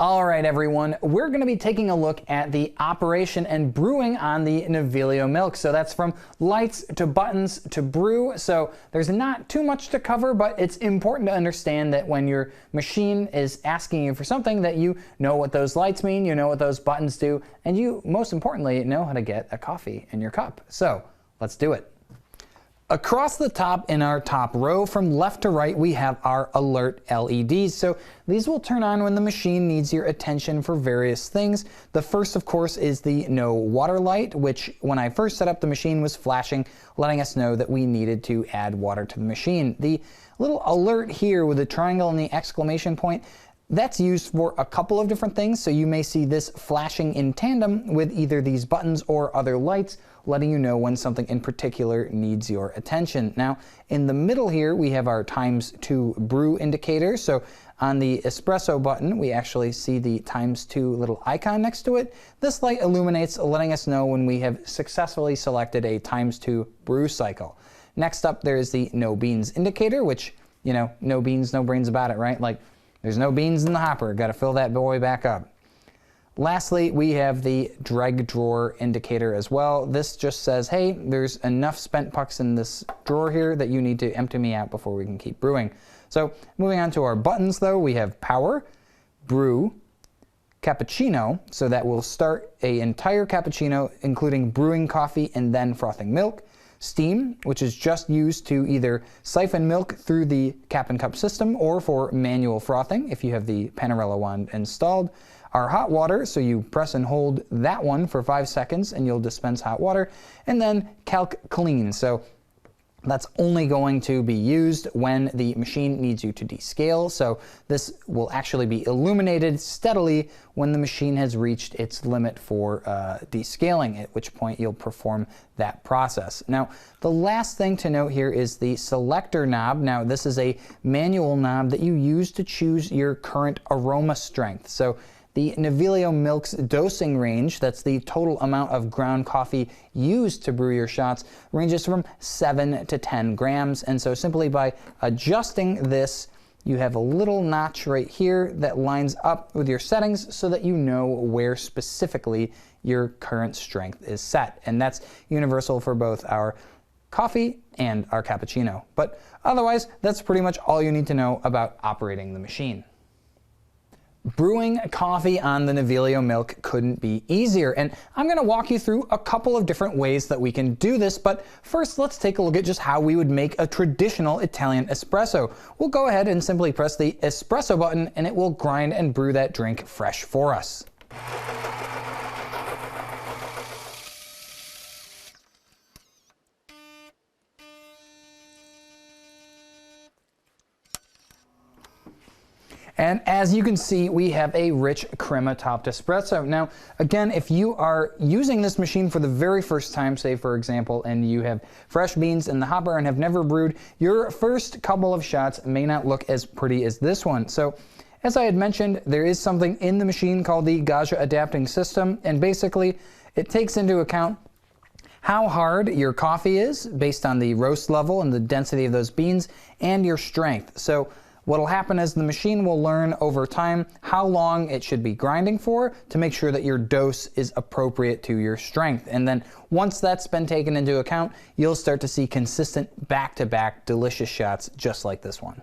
All right, everyone, we're going to be taking a look at the operation and brewing on the Naviglio Milk. So that's from lights to buttons to brew. So there's not too much to cover, but it's important to understand that when your machine is asking you for something, that you know what those lights mean, you know what those buttons do, and you, most importantly, know how to get a coffee in your cup. So let's do it. Across the top in our top row from left to right, we have our alert LEDs. So these will turn on when the machine needs your attention for various things. The first, of course, is the no water light, which when I first set up the machine was flashing, letting us know that we needed to add water to the machine. The little alert here with the triangle and the exclamation point, that's used for a couple of different things. So you may see this flashing in tandem with either these buttons or other lights, letting you know when something in particular needs your attention. Now, in the middle here, we have our ×2 brew indicator. So on the espresso button, we actually see the ×2 little icon next to it. This light illuminates, letting us know when we have successfully selected a ×2 brew cycle. Next up, there is the no beans indicator, which, you know, no beans, no brains about it, right? Like, there's no beans in the hopper. Got to fill that boy back up. Lastly, we have the dreg drawer indicator as well. This just says, hey, there's enough spent pucks in this drawer here that you need to empty me out before we can keep brewing. So moving on to our buttons though, we have power, brew, cappuccino, so that will start an entire cappuccino, including brewing coffee and then frothing milk. Steam, which is just used to either siphon milk through the cap and cup system or for manual frothing if you have the Panarello wand installed. Our hot water, so you press and hold that one for 5 seconds and you'll dispense hot water. And then calc clean, so that's only going to be used when the machine needs you to descale. So this will actually be illuminated steadily when the machine has reached its limit for descaling, at which point you'll perform that process. Now, the last thing to note here is the selector knob. Now, this is a manual knob that you use to choose your current aroma strength. So the Naviglio Milk's dosing range, that's the total amount of ground coffee used to brew your shots, ranges from 7 to 10 grams. And so simply by adjusting this, you have a little notch right here that lines up with your settings so that you know where specifically your current strength is set. And that's universal for both our coffee and our cappuccino. But otherwise, that's pretty much all you need to know about operating the machine. Brewing coffee on the Naviglio Milk couldn't be easier, and I'm going to walk you through a couple of different ways that we can do this, but first let's take a look at just how we would make a traditional Italian espresso. We'll go ahead and simply press the espresso button and it will grind and brew that drink fresh for us. And as you can see, we have a rich crema topped espresso. Now, again, if you are using this machine for the very first time, say for example, and you have fresh beans in the hopper and have never brewed, your first couple of shots may not look as pretty as this one. So, as I had mentioned, there is something in the machine called the Gaggia adapting system, and basically it takes into account how hard your coffee is based on the roast level and the density of those beans and your strength. So what will happen is the machine will learn over time how long it should be grinding for to make sure that your dose is appropriate to your strength. And then once that's been taken into account, you'll start to see consistent back-to-back delicious shots just like this one.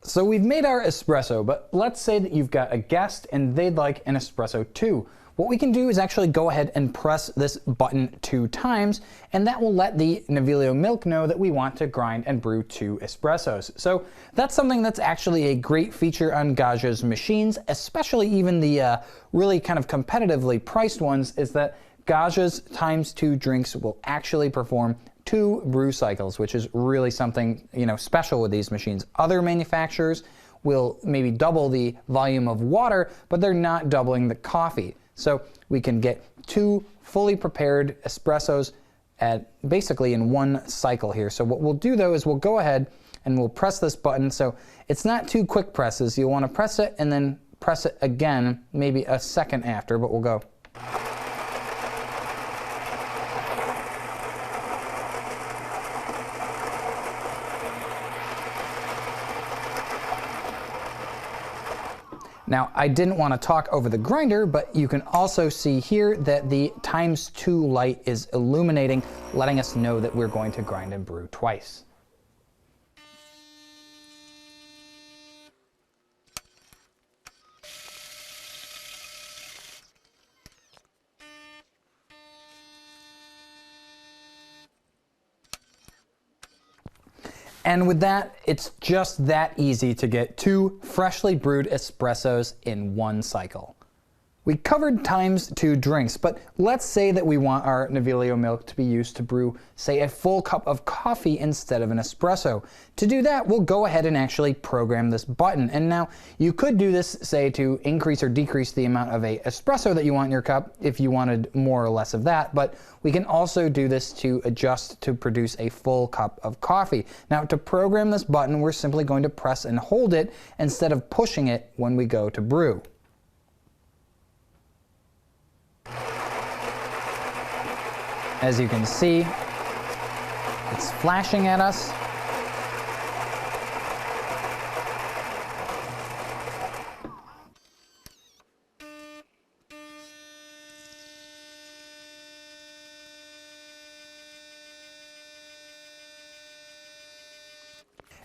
So we've made our espresso, but let's say that you've got a guest and they'd like an espresso too. What we can do is actually go ahead and press this button 2 times, and that will let the Naviglio Milk know that we want to grind and brew 2 espressos. So that's something that's actually a great feature on Gaggia's machines, especially even the really kind of competitively priced ones, is that Gaggia's ×2 drinks will actually perform 2 brew cycles, which is really something, you know, special with these machines. Other manufacturers will maybe double the volume of water, but they're not doubling the coffee. So we can get 2 fully prepared espressos at basically in 1 cycle here. So what we'll do though is we'll go ahead and we'll press this button. So it's not 2 quick presses. You'll want to press it and then press it again, maybe a second after, but we'll go. Now, I didn't want to talk over the grinder, but you can also see here that the ×2 light is illuminating, letting us know that we're going to grind and brew twice. And with that, it's just that easy to get 2 freshly brewed espressos in one cycle. We covered ×2 drinks, but let's say that we want our Naviglio milk to be used to brew, say, a full cup of coffee instead of an espresso. To do that, we'll go ahead and actually program this button. And now you could do this, say, to increase or decrease the amount of a espresso that you want in your cup if you wanted more or less of that, but we can also do this to adjust to produce a full cup of coffee. Now, to program this button, we're simply going to press and hold it instead of pushing it when we go to brew. As you can see, it's flashing at us.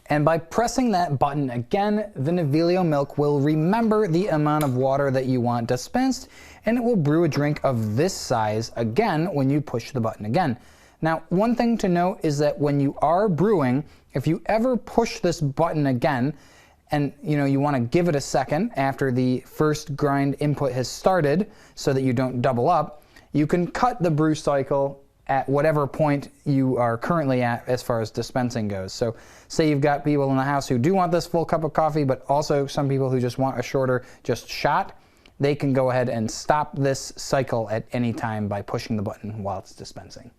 And by pressing that button again, the Naviglio milk will remember the amount of water that you want dispensed, and it will brew a drink of this size again when you push the button again. Now, one thing to note is that when you are brewing, if you ever push this button again, and you want to give it a second after the first grind input has started so that you don't double up, you can cut the brew cycle at whatever point you are currently at as far as dispensing goes. So say you've got people in the house who do want this full cup of coffee, but also some people who just want a shorter just shot, they can go ahead and stop this cycle at any time by pushing the button while it's dispensing.